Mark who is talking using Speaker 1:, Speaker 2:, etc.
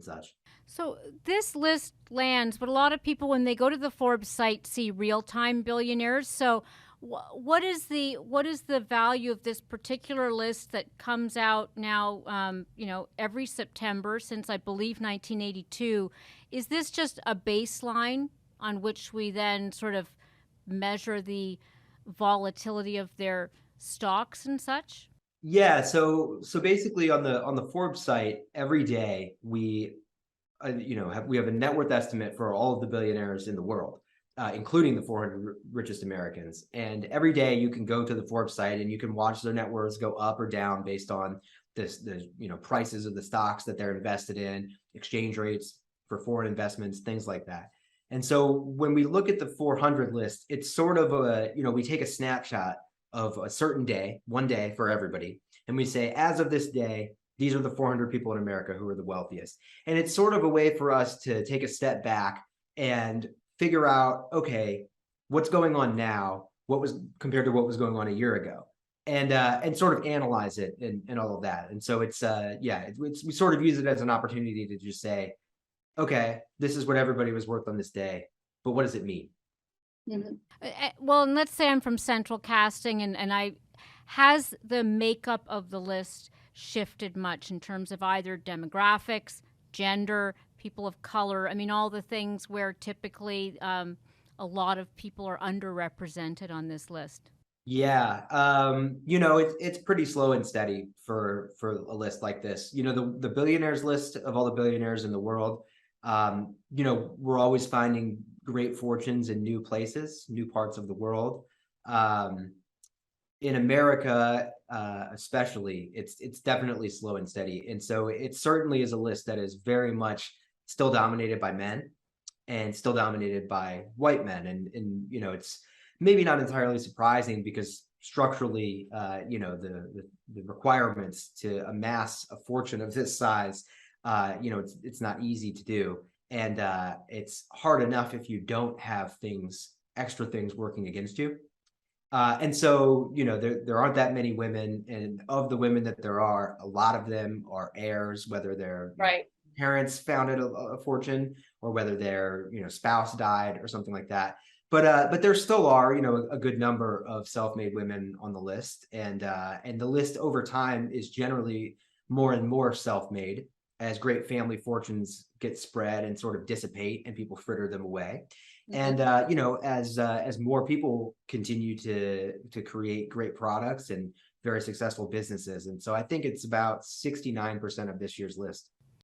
Speaker 1: such.
Speaker 2: So this list lands, but a lot of people, when they go to the Forbes site, see real-time billionaires. So what is the value of this particular list that comes out now? Every September since I believe 1982. Is this just a baseline on which we then sort of measure the volatility of their stocks and such?
Speaker 1: Yeah, so basically on the Forbes site, every day we we have a net worth estimate for all of the billionaires in the world, including the 400 richest Americans. And every day you can go to the Forbes site and you can watch their net worths go up or down based on the prices of the stocks that they're invested in, exchange rates for foreign investments, things like that. And so when we look at the 400 list, it's sort of we take a snapshot of a certain day, one day for everybody, and we say, as of this day, these are the 400 people in America who are the wealthiest. And it's sort of a way for us to take a step back and figure out, okay, what's going on now? What was compared to what was going on a year ago? And sort of analyze it and all of that. And so we sort of use it as an opportunity to just say, okay, this is what everybody was worth on this day, but what does it mean?
Speaker 2: Well, and let's say I'm from Central Casting, and I has the makeup of the list shifted much in terms of either demographics, gender, people of color? I mean, all the things where typically a lot of people are underrepresented on this list.
Speaker 1: Yeah, it's pretty slow and steady for a list like this. The billionaires list of all the billionaires in the world. We're always finding great fortunes in new places, new parts of the world. In America, especially, it's definitely slow and steady, and so it certainly is a list that is very much still dominated by men and still dominated by white men, and it's maybe not entirely surprising because structurally, the requirements to amass a fortune of this size, it's not easy to do, and it's hard enough if you don't have extra things working against you. And so, there aren't that many women, and of the women that there are, a lot of them are heirs, whether their
Speaker 3: Right.
Speaker 1: parents founded a fortune or whether their spouse died or something like that. But there still are a good number of self-made women on the list, and the list over time is generally more and more self-made as great family fortunes get spread and sort of dissipate and people fritter them away. And
Speaker 3: Mhm.
Speaker 1: as more people continue to create great products and very successful businesses. And so I think it's about 69% of this year's list